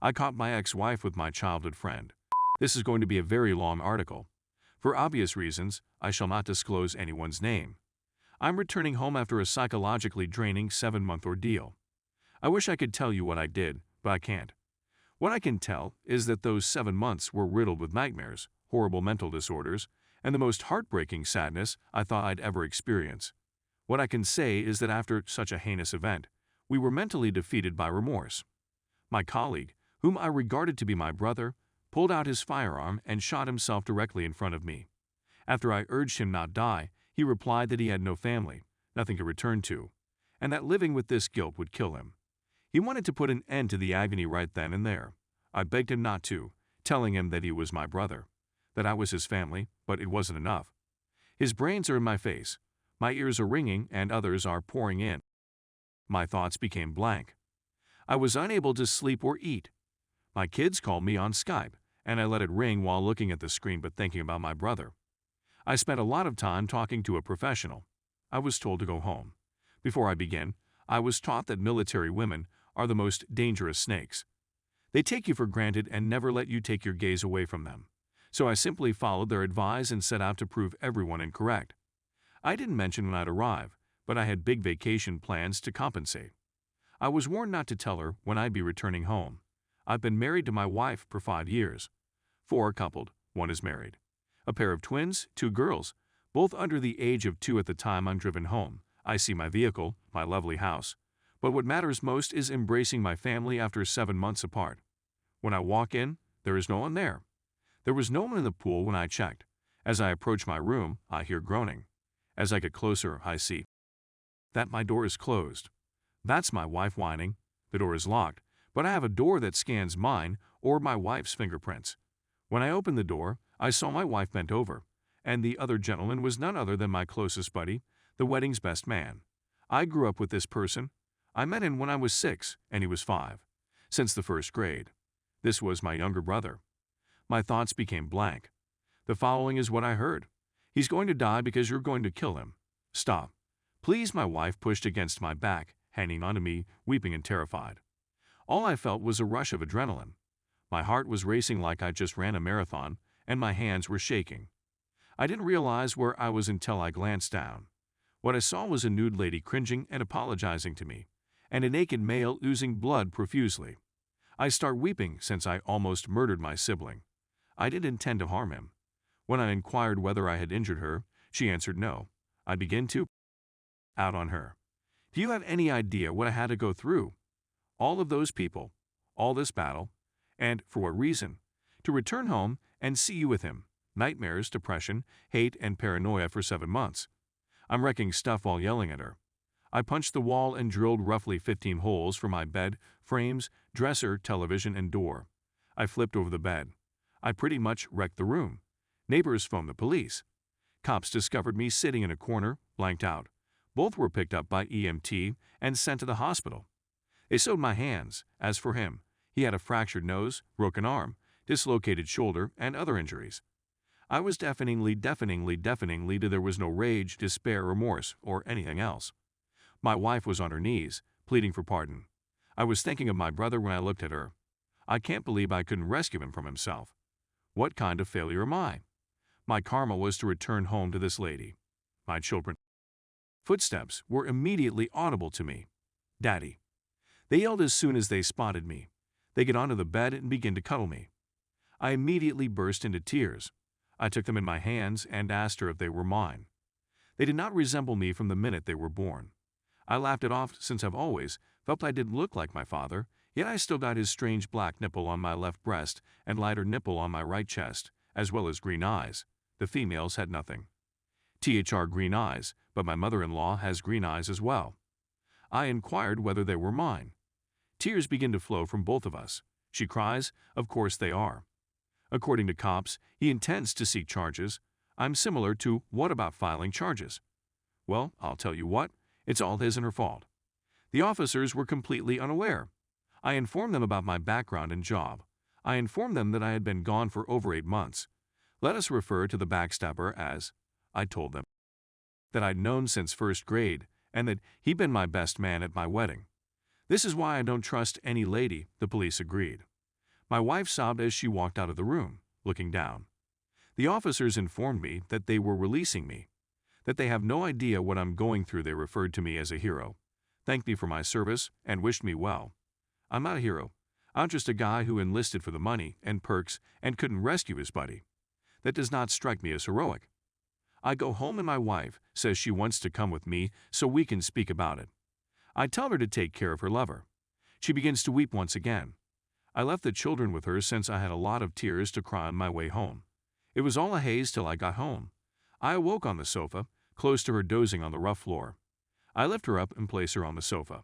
I caught my ex-wife with my childhood friend. This is going to be a very long article. For obvious reasons, I shall not disclose anyone's name. I'm returning home after a psychologically draining 7-month ordeal. I wish I could tell you what I did, but I can't. What I can tell is that those 7 months were riddled with nightmares, horrible mental disorders, and the most heartbreaking sadness I thought I'd ever experience. What I can say is that after such a heinous event, we were mentally defeated by remorse. My colleague, whom I regarded to be my brother, pulled out his firearm and shot himself directly in front of me. After I urged him not die, he replied that he had no family, nothing to return to, and that living with this guilt would kill him. He wanted to put an end to the agony right then and there. I begged him not to, telling him that he was my brother, that I was his family, but it wasn't enough. His brains are in my face, my ears are ringing, and others are pouring in. My thoughts became blank. I was unable to sleep or eat. My kids called me on Skype, and I let it ring while looking at the screen but thinking about my brother. I spent a lot of time talking to a professional. I was told to go home. Before I begin, I was taught that military women are the most dangerous snakes. They take you for granted and never let you take your gaze away from them. So I simply followed their advice and set out to prove everyone incorrect. I didn't mention when I'd arrive, but I had big vacation plans to compensate. I was warned not to tell her when I'd be returning home. I've been married to my wife for 5 years. 4 coupled, 1 is married. A pair of twins, 2 girls, both under the age of 2 at the time I'm driven home. I see my vehicle, my lovely house. But what matters most is embracing my family after 7 months apart. When I walk in, there is no one there. There was no one in the pool when I checked. As I approach my room, I hear groaning. As I get closer, I see that my door is closed. That's my wife whining. The door is locked, but I have a door that scans mine or my wife's fingerprints. When I opened the door, I saw my wife bent over, and the other gentleman was none other than my closest buddy, the wedding's best man. I grew up with this person. I met him when I was 6, and he was 5, since the 1st grade. This was my younger brother. My thoughts became blank. The following is what I heard. He's going to die because you're going to kill him. Stop. Please, my wife pushed against my back, hanging onto me, weeping and terrified. All I felt was a rush of adrenaline. My heart was racing like I just ran a marathon, and my hands were shaking. I didn't realize where I was until I glanced down. What I saw was a nude lady cringing and apologizing to me, and a naked male oozing blood profusely. I start weeping since I almost murdered my sibling. I didn't intend to harm him. When I inquired whether I had injured her, she answered no. I began to out on her. Do you have any idea what I had to go through? All of those people, all this battle, and for what reason? To return home and see you with him. Nightmares, depression, hate, and paranoia for 7 months. I'm wrecking stuff while yelling at her. I punched the wall and drilled roughly 15 holes for my bed, frames, dresser, television, and door. I flipped over the bed. I pretty much wrecked the room. Neighbors phoned the police. Cops discovered me sitting in a corner, blanked out. Both were picked up by EMT and sent to the hospital. They sewed my hands. As for him, he had a fractured nose, broken arm, dislocated shoulder, and other injuries. I was deafeningly there was no rage, despair, remorse, or anything else. My wife was on her knees, pleading for pardon. I was thinking of my brother when I looked at her. I can't believe I couldn't rescue him from himself. What kind of failure am I? My karma was to return home to this lady. My children. Footsteps were immediately audible to me. Daddy. They yelled as soon as they spotted me. They get onto the bed and begin to cuddle me. I immediately burst into tears. I took them in my hands and asked her if they were mine. They did not resemble me from the minute they were born. I laughed it off since I've always felt I didn't look like my father, yet I still got his strange black nipple on my left breast and lighter nipple on my right chest, as well as green eyes. The females had nothing. Green eyes, but my mother-in-law has green eyes as well. I inquired whether they were mine. Tears begin to flow from both of us. She cries, of course they are. According to cops, he intends to seek charges. I'm similar to what about filing charges? Well, I'll tell you what, it's all his and her fault. The officers were completely unaware. I informed them about my background and job. I informed them that I had been gone for over 8 months. Let us refer to the backstabber as, I told them, that I'd known since 1st grade and that he'd been my best man at my wedding. This is why I don't trust any lady, the police agreed. My wife sobbed as she walked out of the room, looking down. The officers informed me that they were releasing me, that they have no idea what I'm going through. They referred to me as a hero, thanked me for my service, and wished me well. I'm not a hero. I'm just a guy who enlisted for the money and perks and couldn't rescue his buddy. That does not strike me as heroic. I go home and my wife says she wants to come with me so we can speak about it. I tell her to take care of her lover. She begins to weep once again. I left the children with her since I had a lot of tears to cry on my way home. It was all a haze till I got home. I awoke on the sofa, close to her dozing on the rough floor. I lift her up and place her on the sofa.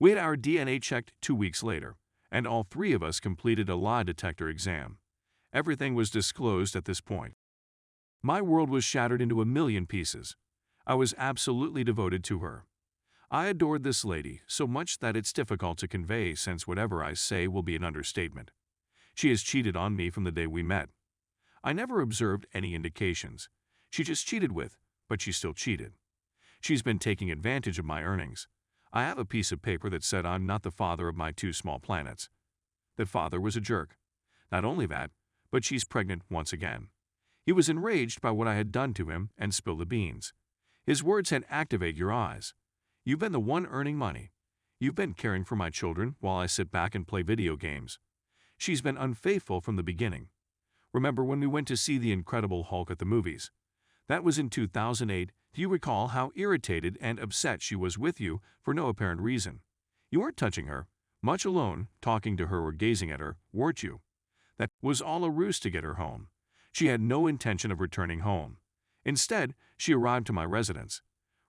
We had our DNA checked 2 weeks later, and all 3 of us completed a lie detector exam. Everything was disclosed at this point. My world was shattered into a million pieces. I was absolutely devoted to her. I adored this lady so much that it's difficult to convey, since whatever I say will be an understatement. She has cheated on me from the day we met. I never observed any indications. She just cheated but she still cheated. She's been taking advantage of my earnings. I have a piece of paper that said I'm not the father of my 2 small planets. That father was a jerk. Not only that, but she's pregnant once again. He was enraged by what I had done to him and spilled the beans. His words had "Activate your eyes. You've been the one earning money. You've been caring for my children while I sit back and play video games. She's been unfaithful from the beginning. Remember when we went to see The Incredible Hulk at the movies? That was in 2008. Do you recall how irritated and upset she was with you for no apparent reason? You weren't touching her, much alone talking to her or gazing at her, weren't you? That was all a ruse to get her home. She had no intention of returning home. Instead, she arrived to my residence.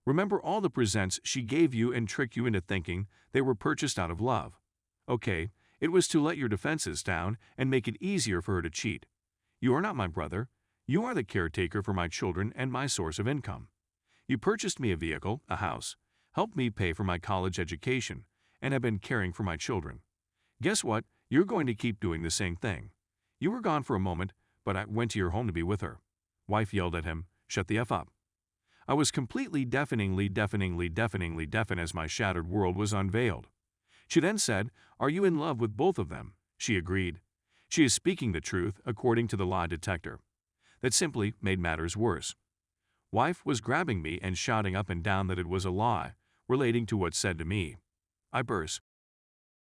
Remember all the presents she gave you and tricked you into thinking they were purchased out of love. Okay, it was to let your defenses down and make it easier for her to cheat. You are not my brother. You are the caretaker for my children and my source of income. You purchased me a vehicle, a house, helped me pay for my college education, and have been caring for my children. Guess what? You're going to keep doing the same thing. You were gone for a moment, but I went to your home to be with her. Wife yelled at him, "Shut the F up." I was completely deafeningly deafened as my shattered world was unveiled. She then said, "Are you in love with both of them?" She agreed. She is speaking the truth according to the lie detector. That simply made matters worse. Wife was grabbing me and shouting up and down that it was a lie, relating to what's said to me. I burst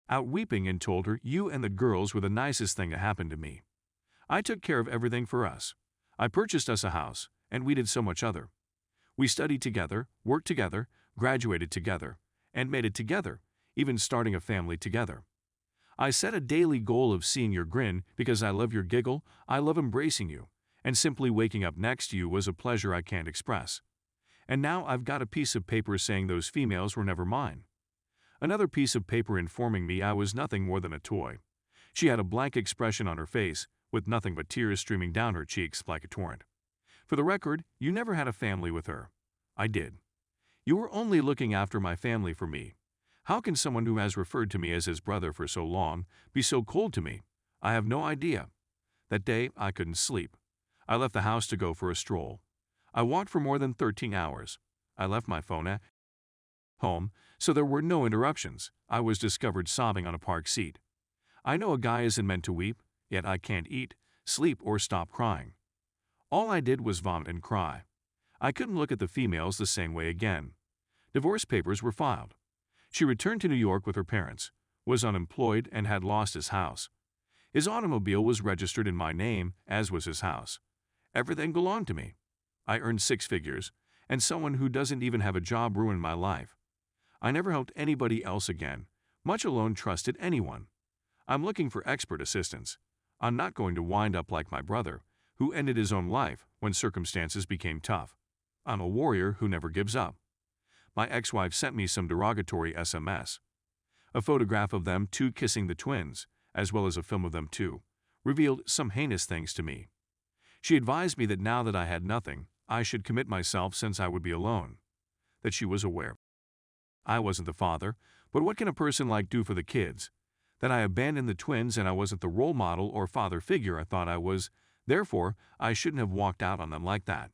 out weeping and told her, "You and the girls were the nicest thing to happen to me. I took care of everything for us. I purchased us a house, and we did so much other. We studied together, worked together, graduated together, and made it together, even starting a family together. I set a daily goal of seeing your grin because I love your giggle, I love embracing you, and simply waking up next to you was a pleasure I can't express. And now I've got a piece of paper saying those females were never mine. Another piece of paper informing me I was nothing more than a toy." She had a blank expression on her face, with nothing but tears streaming down her cheeks like a torrent. "For the record, you never had a family with her. I did. You were only looking after my family for me. How can someone who has referred to me as his brother for so long be so cold to me? I have no idea. That day, I couldn't sleep. I left the house to go for a stroll. I walked for more than 13 hours. I left my phone at home, so there were no interruptions. I was discovered sobbing on a park seat. I know a guy isn't meant to weep, yet I can't eat, sleep, or stop crying. All I did was vomit and cry. I couldn't look at the females the same way again. Divorce papers were filed. She returned to New York with her parents, was unemployed, and had lost his house. His automobile was registered in my name, as was his house. Everything belonged to me. I earned 6 figures, and someone who doesn't even have a job ruined my life. I never helped anybody else again, much alone trusted anyone. I'm looking for expert assistance. I'm not going to wind up like my brother, who ended his own life when circumstances became tough. I'm a warrior who never gives up." My ex-wife sent me some derogatory SMS. A photograph of them 2 kissing the twins, as well as a film of them 2, revealed some heinous things to me. She advised me that now that I had nothing, I should commit myself since I would be alone. That she was aware I wasn't the father, but what can a person like do for the kids? That I abandoned the twins and I wasn't the role model or father figure I thought I was, therefore I shouldn't have walked out on them like that.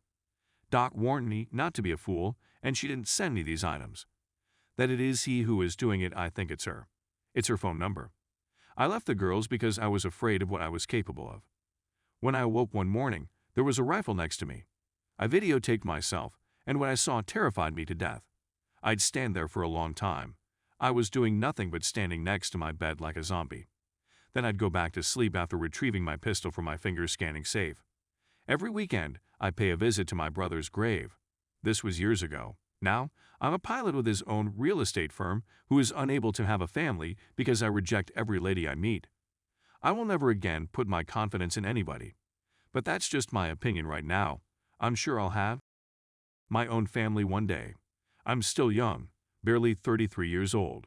Doc warned me not to be a fool, and she didn't send me these items. That it is he who is doing it, I think it's her. It's her phone number. I left the girls because I was afraid of what I was capable of. When I awoke one morning, there was a rifle next to me. I videotaped myself, and what I saw terrified me to death. I'd stand there for a long time. I was doing nothing but standing next to my bed like a zombie. Then I'd go back to sleep after retrieving my pistol from my fingers scanning safe. Every weekend, I pay a visit to my brother's grave. This was years ago. Now, I'm a pilot with his own real estate firm who is unable to have a family because I reject every lady I meet. I will never again put my confidence in anybody. But that's just my opinion right now. I'm sure I'll have my own family one day. I'm still young, barely 33 years old.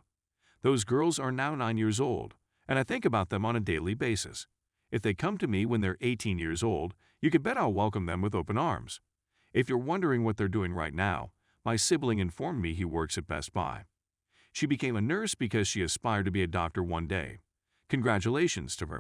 Those girls are now 9 years old, and I think about them on a daily basis. If they come to me when they're 18 years old, you can bet I'll welcome them with open arms. If you're wondering what they're doing right now, my sibling informed me he works at Best Buy. She became a nurse because she aspired to be a doctor one day. Congratulations to her.